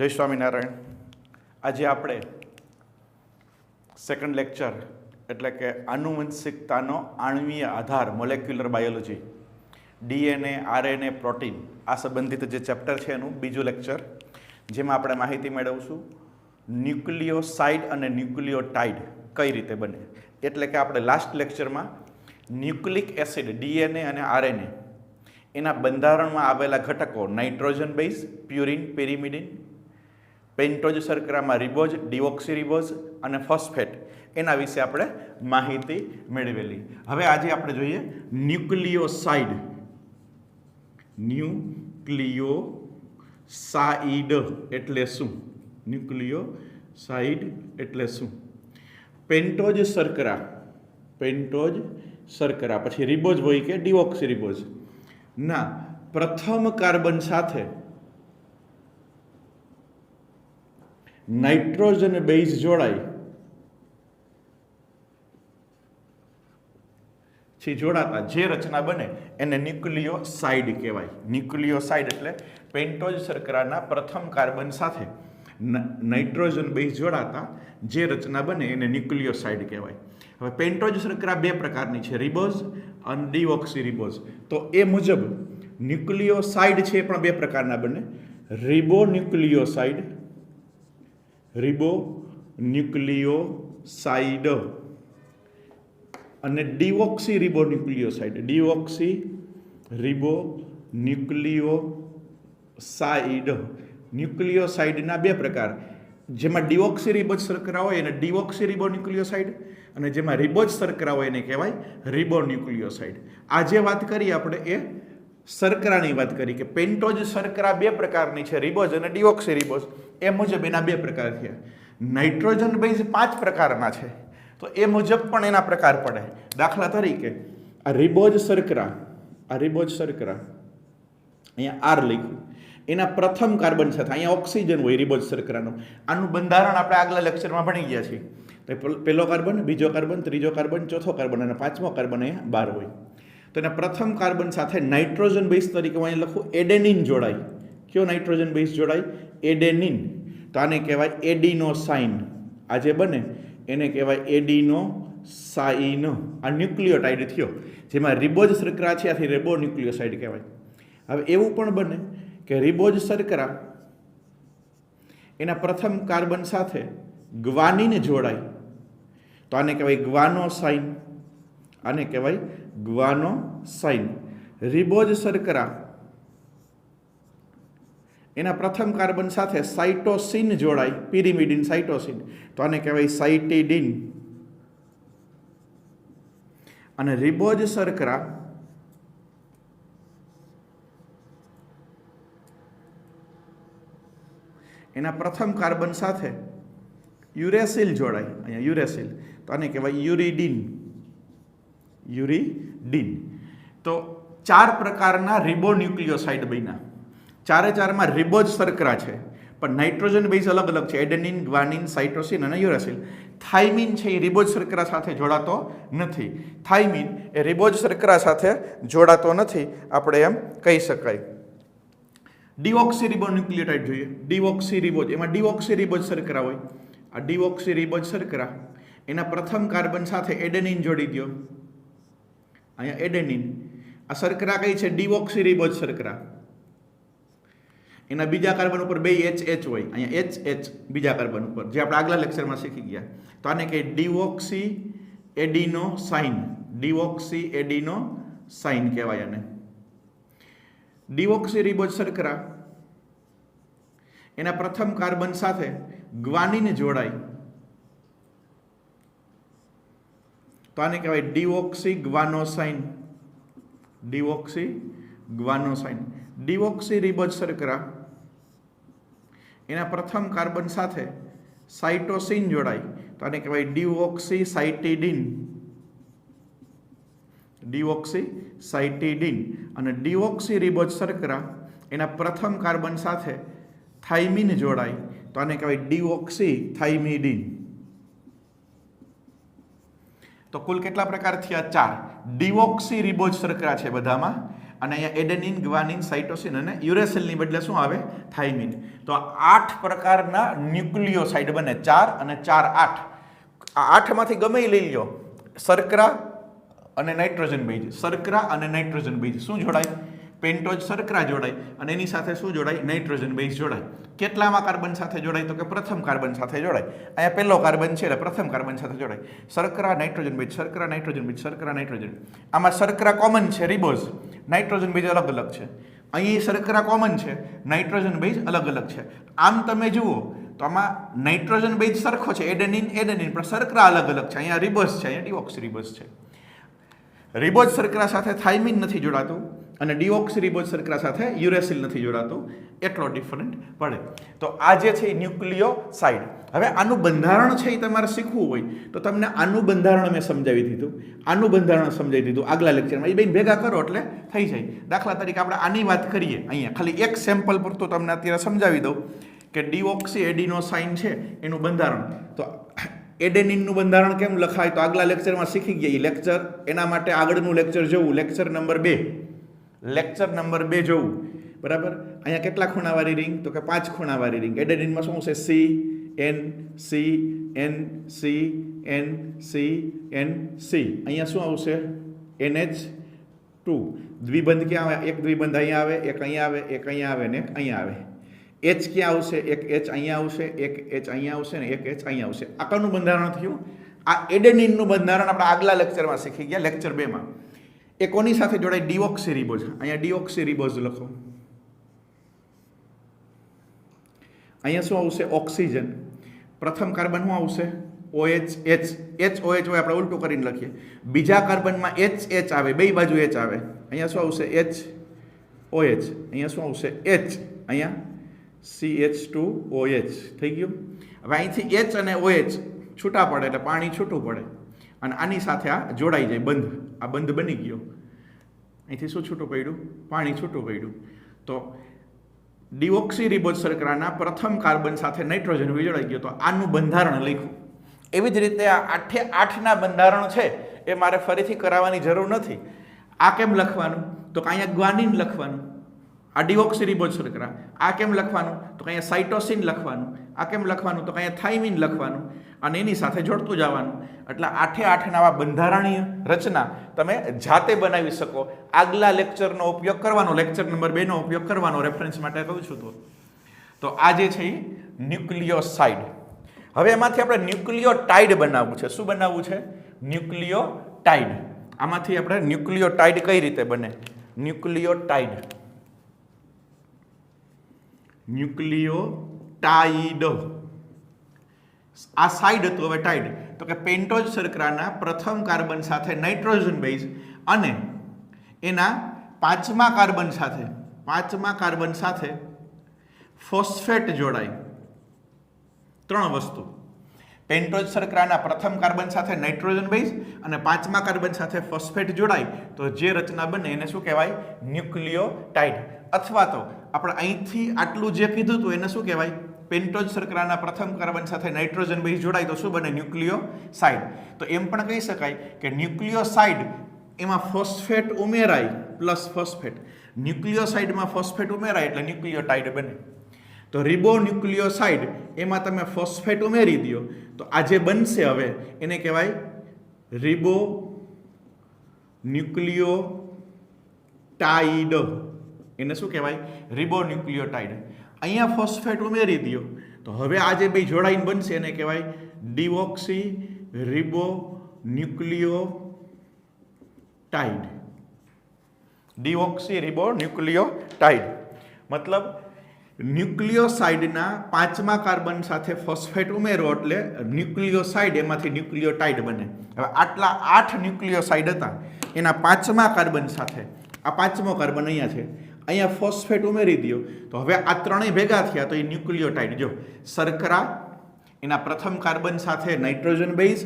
જય સ્વામિનારાયણ. આજે આપણે સેકન્ડ લેક્ચર એટલે કે આનુવંશિકતાનો આણ્વીય આધાર molecular biology, DNA, RNA, protein આ સંબંધિત જે ચેપ્ટર છે એનું બીજું લેક્ચર, જેમાં આપણે માહિતી મેળવશું ન્યુક્લિયોસાઇડ અને ન્યુક્લિયોટાઇડ કઈ રીતે બને. એટલે કે આપણે લાસ્ટ લેક્ચરમાં ન્યુક્લિક એસિડ ડીએનએ અને આરએનએ એના બંધારણમાં આવેલા ઘટકો nitrogen base, purine, pyrimidine, pentose શર્કરામાં રિબોઝ, ડિઓક્સીરિબોઝ અને ફોસ્ફેટ એના વિશે આપણે માહિતી મેળવેલી. હવે આજે આપણે જોઈએ ન્યુક્લિયોસાઇડ. ન્યુક્લિયોસાઇડ એટલે શું? ન્યુક્લિયોસાઇડ એટલે શું? પેન્ટોઝ શર્કરા, પેન્ટોઝ શર્કરા પછી રિબોઝ હોય કે ડિઓક્સીરિબોઝ ના પ્રથમ કાર્બન સાથે નાઇટ્રોજન બેઝ જોડાય જોડાતા જે રચના બને એને ન્યુક્લિયોસાઇડ કહેવાય. ન્યુક્લિયોસાઇડ એટલે પેન્ટોઝ શર્કરાના પ્રથમ કાર્બન સાથે નાઇટ્રોજન બેઝ જોડાતા જે રચના બને એને ન્યુક્લિયોસાઇડ કહેવાય. હવે પેન્ટોઝ શર્કરા બે પ્રકારની છે, રિબોઝ અને ડિઓક્સીરિબોઝ. તો એ મુજબ ન્યુક્લિયોસાઇડ છે પણ બે પ્રકારના બને, રિબોન્યુક્લિયોસાઇડ, રિબોન્યુક્લિયોસાઇડ અને ડિઓક્સીરિબોન્યુક્લિયોસાઇડ, ડિઓક્સીરિબોન્યુક્લિયોસાઇડ. ન્યુક્લિયોસાઇડના બે પ્રકાર, જેમાં ડિઓક્સીરિબોઝ શર્કરા હોય એને ડિઓક્સીરિબોન્યુક્લિયોસાઇડ અને જેમાં રિબોઝ શર્કરા હોય એને કહેવાય રિબોન્યુક્લિયોસાઇડ. આજે વાત કરીએ આપણે એ શર્કરાની વાત કરી કે પેન્ટોઝ શર્કરા બે પ્રકારની છે, રિબોઝ અને ડિઓક્સીરિબોઝ. એ મુજબ એના બે પ્રકાર થયા. નાઇટ્રોજન બેઝ 5 પ્રકારના છે, તો એ મુજબ પણ એના પ્રકાર પડે. દાખલા તરીકે આ રિબોઝ શર્કરા, અહીંયા આર લખ્યું, એના પ્રથમ કાર્બન સાથે અહીંયા ઓક્સિજન હોય રિબોઝ શર્કરાનો. આનું બંધારણ આપણે આગલા લેક્ચરમાં ભણી ગયા છીએ. પહેલો કાર્બન, બીજો કાર્બન, ત્રીજો કાર્બન, ચોથો કાર્બન અને પાંચમો કાર્બન અહીંયા 12 હોય. તો એના પ્રથમ કાર્બન સાથે નાઇટ્રોજન બેઝ તરીકે હું અહીંયા લખું એડેનિન જોડાય. કયો નાઇટ્રોજન બેઝ જોડાય? એડેનિન. તો આને કહેવાય એડિનોસાઇન. આ જે બને એને કહેવાય એડિનોસાઇન. આ ન્યુક્લિયોટાઇડ થયો, જેમાં રિબોઝ શર્કરા છે, આથી રિબોન્યુક્લિયોસાઇડ કહેવાય. હવે એવું પણ બને કે રિબોઝ શર્કરા એના પ્રથમ કાર્બન સાથે ગ્વાનિન જોડાય, તો આને કહેવાય ગ્વાનોસાઇન. આને કહેવાય ગ્વાનોસાઇન. રિબોઝ શર્કરા એના પ્રથમ કાર્બન સાથે સાઇટોસિન જોડાય, પિરિમિડિન, સાઇટોસિન, તો આને કહેવાય સાઇટિડિન. અને રિબોઝ શર્કરા એના પ્રથમ કાર્બન સાથે યુરેસિલ જોડાય, અહીંયા યુરેસિલ, તો આને કહેવાય યુરિડિન. યુરિડિન. તો 4 પ્રકારના રિબોન્યુક્લિયોસાઇડ બન્યા. ચારે ચારમાં રિબોઝ શર્કરા છે, પણ નાઇટ્રોજન બેઝ અલગ અલગ છે, એડેનિન, ગ્વાનિન, સાઇટોસિન અને યુરેસિલ. થાઇમિન છે એ રિબોઝ શર્કરા સાથે જોડાતો નથી. થાઇમિન એ રિબોઝ શર્કરા સાથે જોડાતો નથી, આપણે એમ કહી શકાય. ડિઓક્સીરિબોન્યુક્લિયોટાઇડ જોઈએ. ડિઓક્સીરિબોઝ, એમાં ડિઓક્સીરિબોઝ શર્કરા હોય. આ ડિઓક્સીરિબોઝ શર્કરા એના પ્રથમ કાર્બન સાથે એડેનિન જોડી દો, અહીંયા એડેનિન. આ શર્કરા કઈ છે? ડિઓક્સીરિબોઝ શર્કરા. એના બીજા કાર્બન ઉપર 2 HH હોય, અહીંયા HH બીજા કાર્બન ઉપર, જે આપણે આગલા લેક્ચરમાં શીખી ગયા. તો આને કહે ડિઓક્સી એડિનોસાઇન. ડિઓક્સી એડિનોસાઇન કહેવાય આને. ડિઓક્સીરિબોઝ શર્કરા એના પ્રથમ કાર્બન સાથે ગ્વાનિન જોડાય, તો આને કહેવાય ડિઓક્સીગ્વાનોસાઇન. ડિઓક્સીગ્વાનોસાઇન. ડિઓક્સીરિબોઝ શર્કરા એના પ્રથમ કાર્બન સાથે સાઇટોસિન જોડાય, તો આને કહેવાય ડિઓક્સીસાઇટિડિન. ડિઓક્સીસાઇટિડિન. અને ડિઓક્સીરિબોઝ શર્કરા એના પ્રથમ કાર્બન સાથે થાઇમિન જોડાય, તો આને કહેવાય ડિઓક્સીથાઇમિડિન. તો કુલ કેટલા પ્રકાર થયા? 4. ડિઓક્સીરિબોઝ શર્કરા છે બધામાં, અને અહીંયા એડેનિન, ગ્વાનિન, સાઇટોસિન અને યુરેસિલની બદલે શું આવે? થાઇમિન. તો 8 પ્રકારના ન્યુક્લિયોસાઇડ બને, 4 અને 4 8. આ 8માંથી ગમે એ લઈ લો. શર્કરા અને નાઇટ્રોજન બેઝ, શર્કરા અને નાઇટ્રોજન બેઝ શું જોડાય? પેન્ટોઝ શર્કરા જોડાય અને એની સાથે શું જોડાય? નાઇટ્રોજન બેઝ જોડાય. કેટલામાં કાર્બન સાથે જોડાય? તો કે પ્રથમ કાર્બન સાથે જોડાય. અહીંયા પહેલો કાર્બન છે એટલે પ્રથમ કાર્બન સાથે જોડાય. શર્કરા નાઇટ્રોજન બેઝ, શર્કરા નાઇટ્રોજન બેઝ, શર્કરા નાઇટ્રોજન. આમાં શર્કરા કોમન છે, રિબોઝ. નાઇટ્રોજન બેઝ અલગ અલગ છે. અહીં શર્કરા કોમન છે, નાઇટ્રોજન બેઝ અલગ અલગ છે. આમ તમે જુઓ તો આમાં નાઇટ્રોજન બેઝ સરખો છે, એડેનિન એડેનિન, પણ શર્કરા અલગ અલગ છે. અહીંયા રિબોઝ છે, અહીંયા ડિઓક્સી છે. રિબોઝ શર્કરા સાથે થાઇમિન નથી જોડાતું અને ડિઓક્સી રિબોઝ શર્કરા સાથે યુરેસિલ નથી જોડાતું. એટલો ડિફરન્ટ પડે. તો આ જે છે ન્યુક્લિયોસાઇડ. હવે આનું બંધારણ છે એ તમારે શીખવું હોય તો તમને આનું બંધારણ મેં સમજાવી દીધું, આનું બંધારણ સમજાવી દીધું આગલા લેક્ચરમાં. એ બેન ભેગા કરો એટલે થઈ જાય. દાખલા તરીકે આપણે આની વાત કરીએ. અહીંયા ખાલી એક સેમ્પલ પૂરતું તમને અત્યારે સમજાવી દઉં કે ડિઓક્સી એડિનોસાઇન છે એનું બંધારણ. તો એડેનિનનું બંધારણ કેમ લખાય તો આગલા લેક્ચરમાં શીખી ગયા. લેક્ચર એના માટે આગળનું લેક્ચર જોવું, લેક્ચર નંબર 2. લેક્ચર નંબર 2 જોવું, બરાબર. અહીંયા કેટલા ખૂણાવાળી રિંગ? તો કે 5 ખૂણાવાળી રિંગ. એડેનિનમાં શું છે? C N C N C N C N C. અહીંયા શું આવશે? NH2. દ્વિબંધ ક્યાં આવે? એક દ્વિબંધ અહીંયા આવે, એક અહીંયા આવે, એક અહીંયા આવે ને એક અહીંયા આવે. H ક્યાં આવશે? એક H અહીંયા આવશે, એક H અહીંયા આવશે ને એક H અહીંયા આવશે. આ કોનું બંધારણ થયું? આ એડેનિનનું બંધારણ આપણે આગલા લેક્ચરમાં શીખી ગયા, લેક્ચર 2માં. એ કોની સાથે જોડાય? Deoxy ribose. અહીંયા ડિઓક્સી રિબોઝ લખો. અહીંયા શું આવશે? ઓક્સિજન. પ્રથમ કાર્બન શું આવશે? OH H. H OH હોય આપણે ઉલટું કરીને લખીએ. બીજા કાર્બનમાં H H આવે, બે બાજુ H આવે. અહીંયા શું આવશે? H OH. અહીંયા શું આવશે? H. અહીંયા CH2OH. થઈ ગયું. હવે અહીંથી H અને OH છૂટા પડે એટલે પાણી છૂટું પડે અને આની સાથે આ જોડાઈ જાય, બંધ. આ બંધ બની ગયો. અહીંથી શું છૂટું પડ્યું? પાણી છૂટું પડ્યું. તો ડિઓક્સી રિબોઝ શર્કરાના પ્રથમ કાર્બન સાથે નાઇટ્રોજન જોડાઈ ગયો. તો આનું બંધારણ લખ્યું. એવી જ રીતે આ 8 બંધારણ છે એ મારે ફરીથી કરાવવાની જરૂર નથી. આ કેમ લખવાનું? તો કે અહીંયા ગ્વાનિન લખવાનું, આ ડિઓક્સી રિબોઝ શર્કરા. આ કેમ લખવાનું? તો કે અહીંયા સાઇટોસિન લખવાનું. આ કેમ લખવાનું? તો કે અહીંયા થાઇમિન લખવાનું અને એની સાથે જોડતું જવાનું. એટલે 8 આવા બંધારણીય રચના તમે જાતે બનાવી શકો. આગલા લેક્ચરનો ઉપયોગ કરવાનો, લેક્ચર નંબર 2 નો ઉપયોગ કરવાનો, રેફરન્સ માટે કહું છું. તો આ જે છે એ ન્યુક્લિયોસાઇડ. હવે એમાંથી આપણે ન્યુક્લિયોટાઇડ બનાવવું છે. શું બનાવવું છે? ન્યુક્લિયોટાઇડ. આમાંથી આપણે ન્યુક્લિયોટાઇડ કઈ રીતે બને? Nucleotide, nucleotide. આ સાઇડ હતું, હવે ટાઇડ. તો કે પેન્ટોઝ શર્કરાના પ્રથમ કાર્બન સાથે નાઇટ્રોજન બેઝ અને એના પાંચમા કાર્બન સાથે ફોસ્ફેટ જોડાય. 3 વસ્તુ. પેન્ટોઝ શર્કરાના પ્રથમ કાર્બન સાથે નાઇટ્રોજન બેઝ અને પાંચમા કાર્બન સાથે ફોસ્ફેટ જોડાય તો જે રચના બને એને શું કહેવાય? ન્યુક્લિયોટાઇડ. અથવા તો આપણે અહીંથી આટલું જે કીધું હતું એને શું કહેવાય? પેન્ટોઝ શર્કરાના પ્રથમ કાર્બન સાથે નાઇટ્રોજન બેઝ જોડાય તો શું બને? ન્યુક્લિયોસાઇડ. તો એમ પણ કહી શકાય કે ન્યુક્લિયોસાઇડ એમાં ફોસ્ફેટ ઉમેરાય પ્લસ ફોસ્ફેટ. ન્યુક્લિયોસાઇડમાં ફોસ્ફેટ ઉમેરાય એટલે ન્યુક્લિયોટાઇડ બને. તો રિબોન્યુક્લિયોસાઇડ એમાં તમે ફોસ્ફેટ ઉમેરી દો તો આ જે બનશે હવે એને કહેવાય રિબોન્યુક્લિયોટાઇડ. એને શું કહેવાય? રિબોન્યુક્લિયોટાઇડ. અહીંયા ફોસ્ફેટ ઉમેરી દો તો હવે આ જે બે જોડાઈને બનશે એને કહેવાય ડિઓક્સી રિબોન્યુક્લિયોટાઇડ. ડિઓક્સી રિબોન્યુક્લિયોટાઇડ મતલબ ન્યુક્લિયોસાઇડના પાંચમા કાર્બન સાથે ફોસ્ફેટ ઉમેરો એટલે ન્યુક્લિયોસાઇડ, એમાંથી ન્યુક્લિયોટાઇડ બને. હવે આટલા 8 ન્યુક્લિયોસાઇડ હતા એના પાંચમા કાર્બન સાથે, આ પાંચમો કાર્બન અહીંયા છે, અહીંયા ફોસ્ફેટ ઉમેરી દો તો હવે આ ત્રણેય ભેગા થયા તો એ ન્યુક્લિયોટાઇડ. જો શર્કરા એના પ્રથમ કાર્બન સાથે નાઇટ્રોજન બેઝ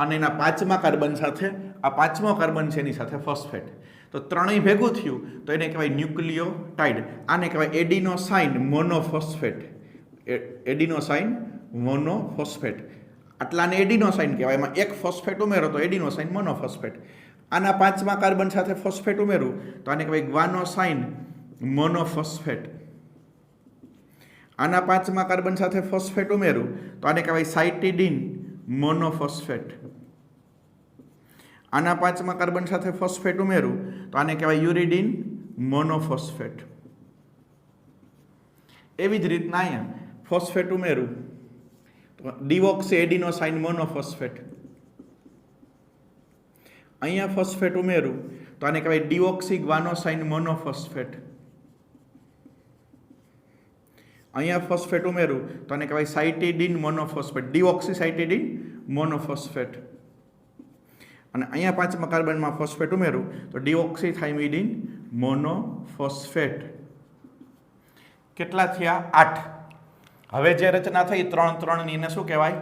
અને એના પાંચમા કાર્બન સાથે આ પાંચમો કાર્બન છે એની સાથે ફોસ્ફેટ. તો ત્રણેય ભેગું થયું તો એને કહેવાય ન્યુક્લિયોટાઇડ. આને કહેવાય adenosine monophosphate. Adenosine monophosphate. આટલાને adenosine કહેવાય. એમાં એક ફોસ્ફેટ ઉમેરો તો એડિનોસાઇન મોનોફોસ્ફેટ. આના 5મા કાર્બન સાથે ફોસ્ફેટ ઉમેરું તો આને કહેવાય ગ્વાનોસાઇન મોનોફોસ્ફેટ. આના 5મા કાર્બન સાથે ફોસ્ફેટ ઉમેરું તો આને કહેવાય સાઇટિડીન મોનોફોસ્ફેટ. આના 5મા કાર્બન સાથે ફોસ્ફેટ ઉમેરું તો આને કહેવાય યુરિડીન મોનોફોસ્ફેટ. એવી જ રીતના અહીંયા ફોસ્ફેટ ઉમેરું તો ડિઓક્સી એડિનોસાઇન મોનોફોસ્ફેટ. અહીંયા ફોસ્ફેટ ઉમેરું તો આને કહેવાય ડિઓક્સી ગ્વાનોસાઇન મોનોફોસ્ફેટ. અહીંયા ફોસ્ફેટ ઉમેરું તો આને કહેવાય સાઇટિડીન મોનોફોસ્ફેટ, ડિઓક્સી સાઇટિડીન મોનોફોસ્ફેટ. અને અહીંયા 5મા કાર્બનમાં ફોસ્ફેટ ઉમેરું તો ડિઓક્સી થાઇમિડીન મોનોફોસ્ફેટ. કેટલા થયા? 8. હવે જે રચના થઈ 3 ની એને શું કહેવાય?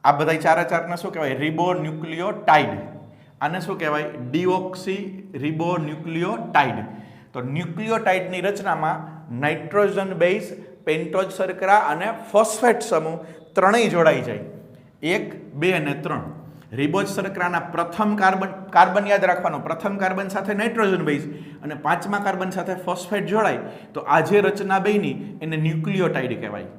આ બધા 4 ને શું કહેવાય? રિબોન્યુક્લિયોટાઇડ. આને શું કહેવાય? ડિઓક્સી રિબોન્યુક્લિયોટાઇડ. તો ન્યુક્લિયોટાઇડની રચનામાં નાઇટ્રોજન બેઝ, પેન્ટોઝ શર્કરા અને ફોસ્ફેટ સમૂહ ત્રણેય જોડાઈ જાય. 1, 2 અને 3. રિબોઝ શર્કરાના પ્રથમ કાર્બન યાદ રાખવાનો, પ્રથમ કાર્બન સાથે નાઇટ્રોજન બેઝ અને 5મા કાર્બન સાથે ફોસ્ફેટ જોડાય તો આ જે રચના બની એને ન્યુક્લિયોટાઇડ કહેવાય.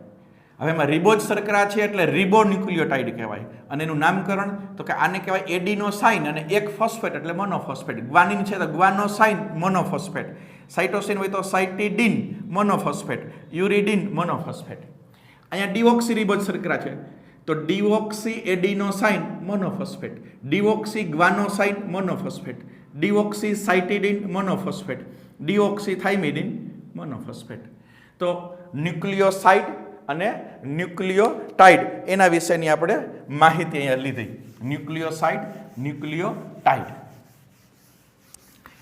હવે એમાં રિબોઝ શર્કરા છે એટલે રિબોન્યુક્લિયોટાઇડ કહેવાય. અને એનું નામકરણ તો કે આને કહેવાય એડિનોસાઇન અને એક ફોસ્ફેટ એટલે મોનોફોસ્ફેટ. ગ્વાનિન છે તો ગ્વાનોસાઇન મોનોફોસ્ફેટ. સાઇટોસિન હોય તો સાઇટિડીન મોનોફોસ્ફેટ, યુરિડીન મોનોફોસ્ફેટ. અહીંયા ડિઓક્સી રિબોઝ શર્કરા છે તો deoxy adenosine monophosphate, deoxy guanosine monophosphate, deoxy cytidine monophosphate, deoxy thymidine monophosphate. તો ન્યુક્લિયોસાઇડ અને ન્યુક્લિયોટાઇડ એના વિશેની આપણે માહિતી અહીંયા લીધી. Nucleoside, nucleotide.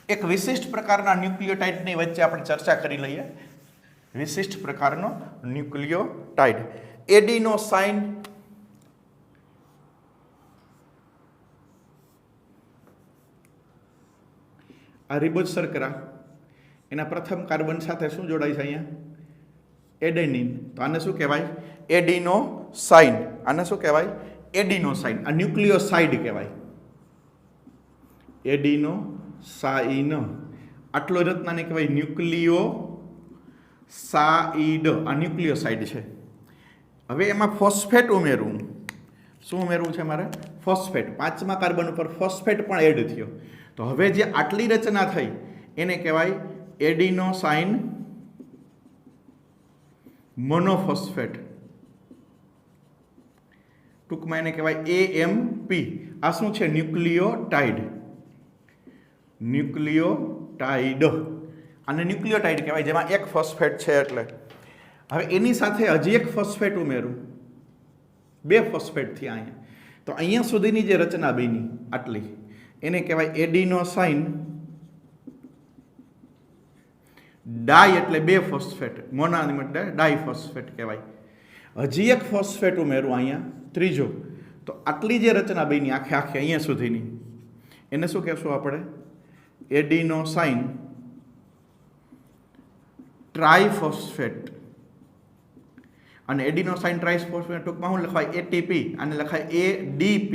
એક વિશિષ્ટ પ્રકારના ન્યુક્લિયોટાઇડની વચ્ચે આપણે ચર્ચા કરી લઈએ. વિશિષ્ટ પ્રકારનો ન્યુક્લિયોટાઇડ એડિનોસાઇન આ રિબોઝ શર્કરા એના પ્રથમ કાર્બન સાથે શું જોડાય છે? અહીંયા એડેનિન. તો આને શું કહેવાય? એડિનોસાઇન. આને શું કહેવાય? એડિનોસાઇન. આ ન્યુક્લિયોસાઇડ કહેવાય. એડિનોસાઇન. આટલો રચનાને કહેવાય ન્યુક્લિયોસાઇડ. આ ન્યુક્લિયોસાઇડ છે. હવે એમાં ફોસ્ફેટ ઉમેરું. શું ઉમેરવું છે મારે? ફોસ્ફેટ. 5મા કાર્બન ઉપર ફોસ્ફેટ પણ એડ થયો તો હવે જે આટલી રચના થઈ એને કહેવાય એડિનોસાઇન મોનોફોસ્ફેટ. ટૂંકમાં એને કહેવાય AMP. આ શું છે? ન્યુક્લિયોટાઇડ. ન્યુક્લિયોટાઇડ. આને ન્યુક્લિયોટાઇડ કહેવાય જેમાં એક ફોસ્ફેટ છે એટલે. હવે એની સાથે હજી એક ફોસ્ફેટ ઉમેરું, 2 ફોસ્ફેટ થયા અહીંયા. તો અહીંયા સુધીની જે રચના બની આટલી એને કહેવાય એડિનોસાઇન ડાય એટલે 2 ફોસ્ફેટ, મોના એટલે ડાયફોસ્ફેટ કહેવાય. હજી એક ફોસ્ફેટ ઉમેરું અહીંયા, ત્રીજો. તો આટલી જે રચના બની આખે અહીંયા સુધીની એને શું કહેશું આપણે? એડિનોસાઇન ટ્રાયફોસ્ફેટ. અને એડિનોસાઇન ટ્રાયફોસ્ફેટ ટૂંકમાં શું લખાય? ATP. આને લખાય ADP.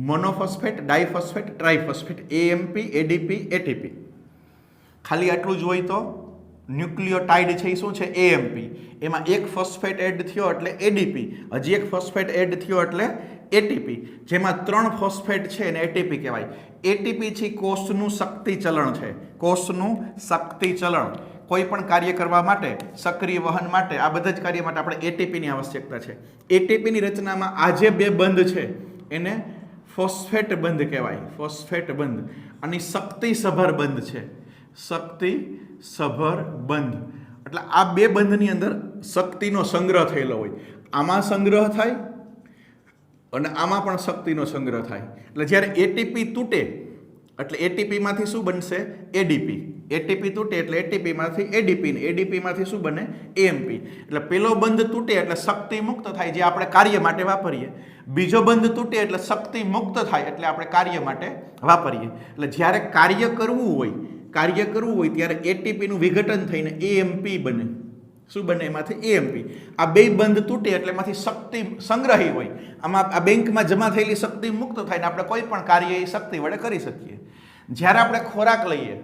Monophosphate, ડાયફોસ્ફેટ, ટ્રાયફોસ્ફેટ, AMP, ADP, ATP. ખાલી આટલું જ હોય તો ન્યુક્લિયોટાઇડ છે એ શું છે? AMP. એમાં એક ફોસ્ફેટ એડ થયો એટલે ADP, હજી એક ફોસ્ફેટ એડ થયો એટલે ATP. જેમાં 3 ફોસ્ફેટ છે એને ATP કહેવાય. ATP છે કોષનું શક્તિ ચલણ છે. કોષનું શક્તિ ચલણ. કોઈ પણ કાર્ય કરવા માટે, સક્રિય વહન માટે, આ બધા જ કાર્ય માટે આપણે ATPની આવશ્યકતા છે. ATPની રચનામાં આ જે 2 બંધ છે એને ફોસ્ફેટ બંધ કહેવાય. ફોસ્ફેટ બંધ. અને શક્તિસભર બંધ છે. શક્તિસભર બંધ એટલે આ 2 બંધની અંદર શક્તિનો સંગ્રહ થયેલો હોય. આમાં સંગ્રહ થાય અને આમાં પણ શક્તિનો સંગ્રહ થાય. એટલે જ્યારે ATP તૂટે એટલે ATPમાંથી શું બનશે? ADP. ATP તૂટે એટલે ATPમાંથી ADP ને ADPમાંથી શું બને? AMP. એટલે પેલો બંધ તૂટે એટલે શક્તિ મુક્ત થાય જે આપણે કાર્ય માટે વાપરીએ. બીજો બંધ તૂટે એટલે શક્તિ મુક્ત થાય એટલે આપણે કાર્ય માટે વાપરીએ. એટલે જ્યારે કાર્ય કરવું હોય ત્યારે ATPનું વિઘટન થઈને AMP બને. શું બને એમાંથી એએમપી. આ બે બંધ તૂટે એટલે એમાંથી શક્તિ સંગ્રહી હોય, આમાં આ બેંકમાં જમા થયેલી શક્તિ મુક્ત થાય ને આપણે કોઈ પણ કાર્ય એ શક્તિ વડે કરી શકીએ. જ્યારે આપણે ખોરાક લઈએ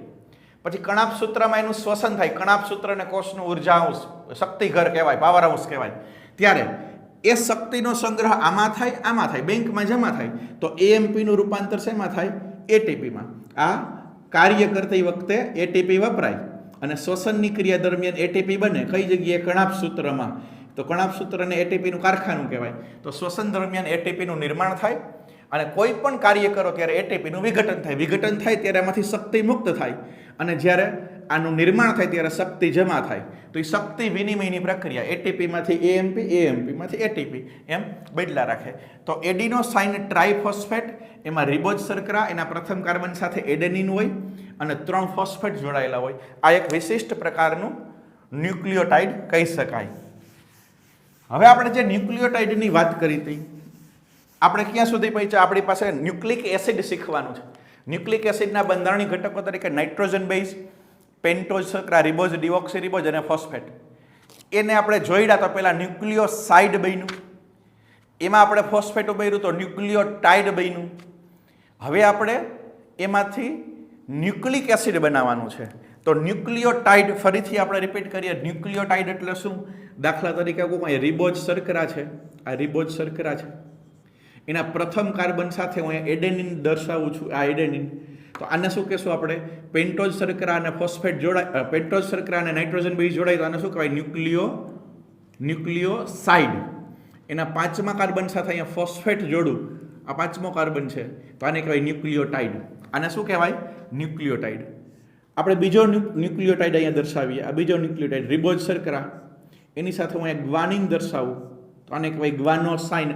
પછી કણાપ સૂત્રમાં એનું શ્વસન થાય, કણાપ સૂત્ર અને કોષનું ઉર્જા અંશ, શક્તિ ઘર કહેવાય, પાવર હાઉસ કહેવાય, ત્યારે એ શક્તિનો સંગ્રહ આમાં થાય, બેંકમાં જમા થાય તો એએમપીનું રૂપાંતર શેમાં થાય? એટીપીમાં. આ કાર્ય કરતી વખતે એટીપી વપરાય અને શ્વસનની ક્રિયા દરમિયાન એટીપી બને. કઈ જગ્યાએ? કણાપ સૂત્રમાં. તો કણાપ સૂત્રને એટીપીનું કારખાનું કહેવાય. તો શ્વસન દરમિયાન એટીપીનું નિર્માણ થાય અને કોઈ પણ કાર્ય કરો ત્યારે એટીપીનું વિઘટન થાય. વિઘટન થાય ત્યારે એમાંથી શક્તિ મુક્ત થાય અને જ્યારે આનું નિર્માણ થાય ત્યારે શક્તિ જમા થાય. તો એ શક્તિ વિનિમયની પ્રક્રિયા એટીપીમાંથી એએમપી, એએમપીમાંથી એટીપી એમ બદલા રાખે. તો એડિનોસાઇન ટ્રાઇફોસ્ફેટ, એમાં રિબોઝ શર્કરા એના પ્રથમ કાર્બન સાથે એડેનિન હોય અને 3 ફોસ્ફેટ જોડાયેલા હોય. આ એક વિશિષ્ટ પ્રકારનું ન્યુક્લિયોટાઇડ કહી શકાય. હવે આપણે જે ન્યુક્લિયોટાઇડની વાત કરી હતી, આપણે ક્યાં સુધી પહોંચ્યા? આપણી પાસે ન્યુક્લિક એસિડ શીખવાનું છે. ન્યુક્લિક એસિડના બંધારણીય ઘટકો તરીકે nitrogen base, pentose શર્કરા, ribose, deoxyribose અને ફોસ્ફેટ. એને આપણે જોઈડા તો પહેલાં ન્યુક્લિયોસાઇડ બન્યું, એમાં આપણે ફોસ્ફેટ ઉમેર્યું તો ન્યુક્લિયોટાઇડ બન્યું. હવે આપણે એમાંથી ન્યુક્લિક એસિડ બનાવવાનું છે. તો ન્યુક્લિયોટાઇડ ફરીથી આપણે રિપીટ કરીએ. ન્યુક્લિયોટાઇડ એટલે શું? દાખલા તરીકે કોઈ રિબોઝ શર્કરા છે, આ રિબોઝ શર્કરા છે, એના પ્રથમ કાર્બન સાથે હું એડેનિન દર્શાવું છું, આ એડેનિન. તો આને શું કહેશું આપણે? પેન્ટોઝ શર્કરા અને ફોસ્ફેટ જોડાય, પેન્ટોઝ શર્કરા અને નાઇટ્રોજન બેઝ જોડાય તો આને શું કહેવાય? ન્યુક્લિયોસાઇડ. એના 5મા કાર્બન સાથે અહીંયા ફોસ્ફેટ જોડું, આ 5મો કાર્બન છે, તો આને કહેવાય ન્યુક્લિયોટાઇડ. આને શું કહેવાય? ન્યુક્લિયોટાઇડ. આપણે બીજો ન્યુક્લિયોટાઇડ અહીંયા દર્શાવીએ. આ બીજો ન્યુક્લિયોટાઇડ રિબોઝ શર્કરા, એની સાથે હું અહીંયા ગ્વાનિન દર્શાવું તો આને કહેવાય ગ્વાનોસાઇન.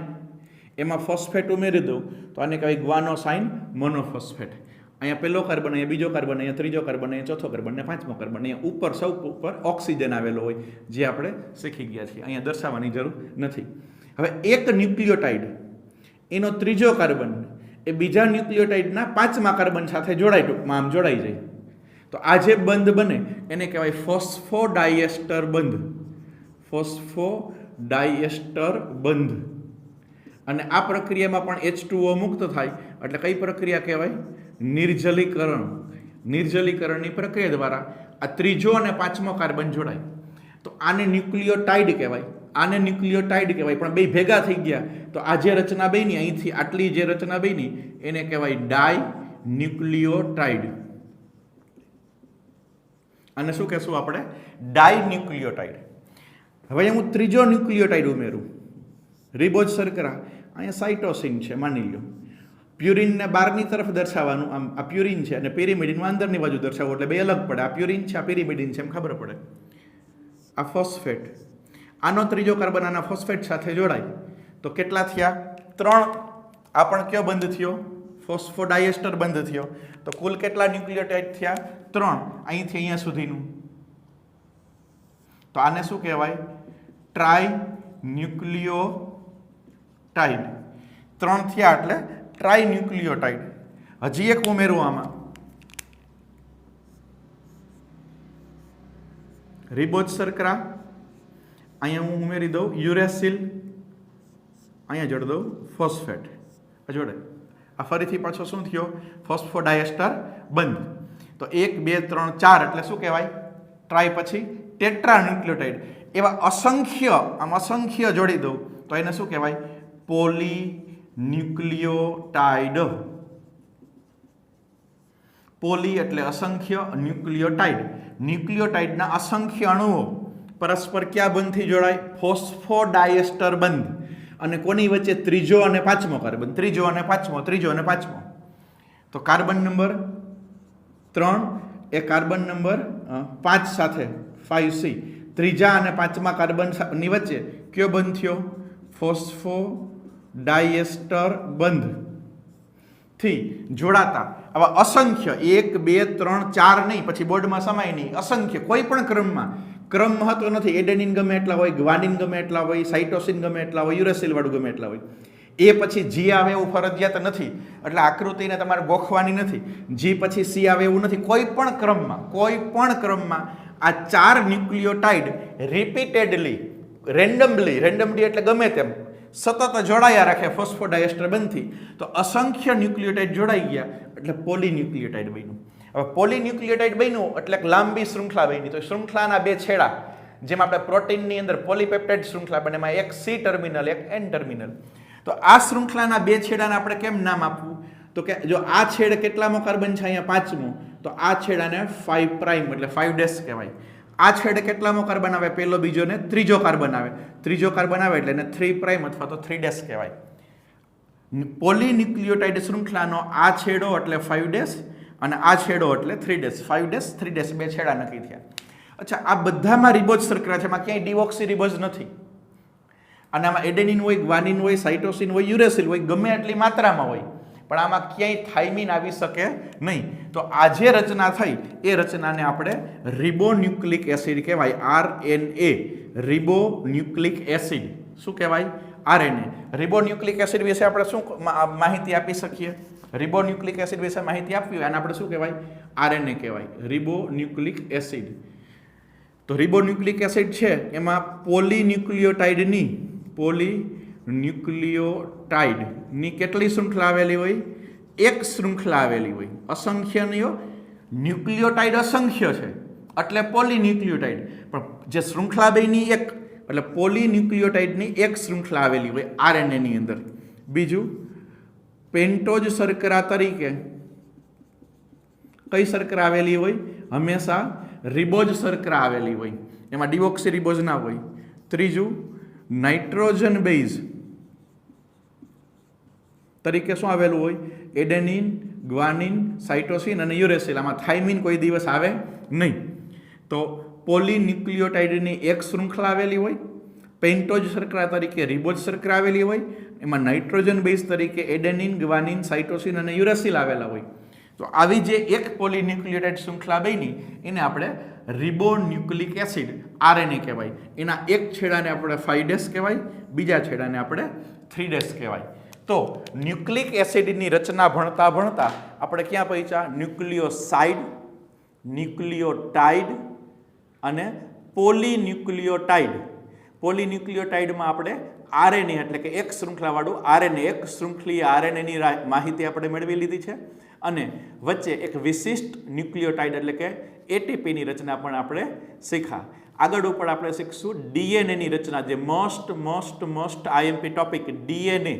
એમાં ફોસ્ફેટ ઉમેરી દઉં તો આને કહેવાય ગ્વાનોસાઇન મોનોફોસ્ફેટ. અહીંયા પહેલો કાર્બન, અહીંયા બીજો કાર્બન, અહીંયા ત્રીજો કાર્બન, અહીંયા ચોથો કાર્બન અને 5મો કાર્બન. અહીંયા ઉપર સૌ ઉપર ઓક્સિજન આવેલો હોય, જે આપણે શીખી ગયા છીએ, અહીંયા દર્શાવવાની જરૂર નથી. હવે એક ન્યુક્લિયોટાઇડ, એનો ત્રીજો કાર્બન એ બીજા ન્યુક્લિયોટાઇડના 5મા કાર્બન સાથે જોડાય, ટૂંકમાં આમ જોડાઈ જાય. તો આ જે બંધ બને એને કહેવાય ફોસ્ફોડાયએસ્ટર બંધ. ફોસ્ફોડાયએસ્ટર બંધ. અને આ પ્રક્રિયામાં પણ H2O મુક્ત થાય એટલે કઈ પ્રક્રિયા કહેવાય? નિર્જલીકરણ. નિર્જલીકરણની પ્રક્રિયા દ્વારા આ ત્રીજો અને 5મો કાર્બન જોડાય તો આને ન્યુક્લિયોટાઇડ કહેવાય. આને ન્યુક્લિયોટાઇડ કહેવાય. પણ બે ભેગા થઈ ગયા તો આ જે રચના બની, અહીંથી આટલી જે રચના બની એને કહેવાય ડાય ન્યુક્લિયોટાઇડ. આને શું કહેશું આપણે? ડાય ન્યુક્લિયોટાઇડ. હવે હું ત્રીજો ન્યુક્લિયોટાઇડ ઉમેરું, રિબોઝ શર્કરા. અહીંયા સાઇટોસિન છે માની લો. પ્યુરિનને બહારની તરફ દર્શાવવાનું, આમ આ પ્યુરિન છે અને પેરિમિડિન અંદરની બાજુ દર્શાવવું એટલે બે અલગ પડે. આ પ્યુરિન છે, આ પેરિમિડિન છે, એમ ખબર પડે. આ ફોસ્ફેટ, આનો ત્રીજો કાર્બન આના ફોસ્ફેટ સાથે જોડાય તો કેટલા થયા? 3. આ પણ કયો બંધ થયો? ફોસ્ફોડાયએસ્ટર બંધ થયો. તો કુલ કેટલા ન્યુક્લિયોટાઇડ થયા? 3. અહીંથી અહીંયા સુધીનું. તો આને શું કહેવાય? Try nucleotide. 3 થયા એટલે ટ્રાય ન્યુક્લિયોટાઇડ. હજી એક ઉમેરું આમાં, રિબોઝ શર્કરા. અહીંયા હું ઉમેરી દઉં યુરેસિલ, અહીંયા જોડી દઉં ફોસ્ફેટ, જોડે. આ ફરીથી પાછો શું થયો? ફોસ્ફોડાયએસ્ટર બંધ. તો 1 2 3 4 એટલે શું કહેવાય? ટ્રાય પછી ટેટ્રા ન્યુક્લિયોટાઇડ. એવા અસંખ્ય, આમ અસંખ્ય જોડી દઉં તો એને શું કહેવાય? Poly nucleotide. પોલી એટલે અસંખ્ય, ન્યુક્લિયોટાઇડ. ન્યુક્લિયોટાઇડના અસંખ્ય અણુઓ પરસ્પર ક્યાં બંધથી જોડાય? ફોસ્ફોડાયએસ્ટર બંધ. અને કોની વચ્ચે? ત્રીજો અને 5મો કાર્બન. ત્રીજો અને 5મો, ત્રીજો અને 5મો. તો કાર્બન નંબર 3 એ કાર્બન નંબર 5 સાથે 5C, ત્રીજા અને 5મા કાર્બનની વચ્ચે કયો બંધ થયો? ફોસ્ફોડાયએસ્ટર બંધ થી જોડાતા આવા અસંખ્ય 1 2 3 4 નહીં, પછી બોર્ડમાં સમાય નહીં, અસંખ્ય કોઈ પણ ક્રમમાં. ક્રમ મહત્વ નથી. એડેનિન ગમે એટલા હોય, ગ્વાનિન ગમે એટલા હોય, સાઇટોસિન ગમે એટલા હોય, યુરેસિલ વાળું ગમે એટલા હોય. એ પછી જી આવે એવું ફરજિયાત નથી. એટલે આકૃતિને તમારે ગોખવાની નથી. જી પછી સી આવે એવું નથી. કોઈ પણ ક્રમમાં આ 4 ન્યુક્લિયોટાઇડ રિપીટેડલી રેન્ડમલી એટલે ગમે તેમ સતત જોડાયા રાખે ફોસ્ફોડાયસ્ટર બંધથી તો અસંખ્ય ન્યુક્લિયોટાઇડ જોડાઈ ગયા એટલે પોલીન્યુક્લિયોટાઇડ બન્યું. હવે પોલીન્યુક્લિયોટાઇડ બન્યું એટલે એક લાંબી શૃંખલા બની. તો શૃંખલાના બે છેડા જેમ આપણે પ્રોટીનની અંદર પોલીપેપ્ટાઇડ શૃંખલા બને એમાં એક સી ટર્મિનલ એક એન ટર્મિનલ. તો આ શૃંખલાના બે છેડાને આપણે કેમ નામ આપવું? તો કે જો આ છેડ કેટલામો કાર્બન છે અહીંયા 5મો, તો આ છેડાને 5 પ્રાઇમ એટલે 5 ડેશ કહેવાય. આ છેડે કેટલામો કાર્બન આવે? પહેલો, બીજો ને ત્રીજો કાર્બન આવે. ત્રીજો કાર્બન આવે એટલે એને 3 પ્રાઇમ અથવા તો 3 ડેશ કહેવાય. પોલીન્યુક્લિયોટાઇડ શૃંખલાનો આ છેડો એટલે 5 ડેશ અને આ છેડો એટલે 3 ડેશ. 5 ડેશ 3 ડેશ બે છેડા નક્કી થયા. અચ્છા, આ બધામાં રિબોઝ શર્કરા છે, એમાં ક્યાંય ડિઓક્સી રિબોઝ નથી. અને આમાં એડેનિન હોય, ગ્વાનિન હોય, સાઇટોસિન હોય, યુરેસિલ હોય, ગમે એટલી માત્રામાં હોય, પણ આમાં ક્યાંય થાઇમિન આવી શકે નહીં. તો આ જે રચના થઈ એ રચનાને આપણે રિબોન્યુક્લિક એસિડ કહેવાય. RNA ribonucleic acid. શું કહેવાય? RNA. રિબોન્યુક્લિક એસિડ વિશે આપણે શું માહિતી આપી શકીએ? રિબોન્યુક્લિક એસિડ વિશે માહિતી આપવી હોય અને આપણે શું કહેવાય? RNA કહેવાય, રિબોન્યુક્લિક એસિડ. તો રિબોન્યુક્લિક એસિડ છે એમાં પોલીન્યુક્લિયોટાઇડની કેટલી શૃંખલા આવેલી હોય? એક શૃંખલા આવેલી હોય. અસંખ્યની ન્યુક્લિયોટાઇડ અસંખ્ય છે એટલે પોલીન્યુક્લિયોટાઇડ. પણ જે શૃંખલા બેની એક એટલે પોલીન્યુક્લિયોટાઇડની એક શૃંખલા આવેલી હોય RNA ની અંદર. બીજું, પેન્ટોઝ શર્કરા તરીકે કઈ શર્કરા આવેલી હોય? હંમેશા રિબોઝ શર્કરા આવેલી હોય, એમાં ડિઓક્સી રિબોઝ ના હોય. ત્રીજું, નાઇટ્રોજન બેઝ તરીકે શું આવેલું હોય? એડેનિન, ગ્વાનિન, સાઇટોસિન અને યુરેસિલ. આમાં થાઇમિન કોઈ દિવસ આવે નહીં. તો પોલીન્યુક્લિયોટાઇડની એક શૃંખલા આવેલી હોય, પેન્ટોઝ શર્કરા તરીકે રિબોઝ શર્કરા આવેલી હોય, એમાં નાઇટ્રોજન બેઝ તરીકે એડેનિન, ગ્વાનિન, સાઇટોસિન અને યુરેસિલ આવેલા હોય. તો આવી જે એક પોલીન્યુક્લિયોટાઇડ શૃંખલા બની એને આપણે રિબોન્યુક્લિક એસિડ RNA કહેવાય. એના એક છેડાને આપણે 5 ડેશ કહેવાય, બીજા છેડાને આપણે 3 ડેશ કહેવાય. તો ન્યુક્લિક એસિડની રચના ભણતા ભણતા આપણે ક્યાં પહોંચ્યા? ન્યુક્લિયોસાઇડ, ન્યુક્લિયોટાઇડ અને પોલીન્યુક્લિયોટાઇડ. પોલીન્યુક્લિયોટાઇડમાં આપણે RNA એટલે કે એક શૃંખલાવાળું RNA, એક શૃંખલીય RNAની માહિતી આપણે મેળવી લીધી છે. અને વચ્ચે એક વિશિષ્ટ ન્યુક્લિયોટાઇડ એટલે કે ATPની રચના પણ આપણે શીખા. આગળ ઉપર આપણે શીખશું DNAની રચના, જે most IMP topic. DNA,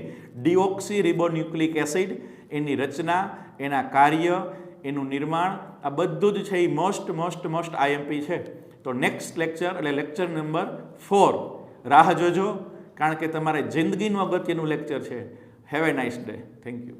deoxy ribonucleic acid, એની રચના, એના કાર્ય, એનું નિર્માણ, આ બધું જ છે એ મોસ્ટ IMP છે. તો નેક્સ્ટ લેક્ચર એટલે લેક્ચર નંબર 4 રાહ જોજો, કારણ કે તમારે જિંદગીનું અગત્યનું લેક્ચર છે. Have a nice day. Thank you.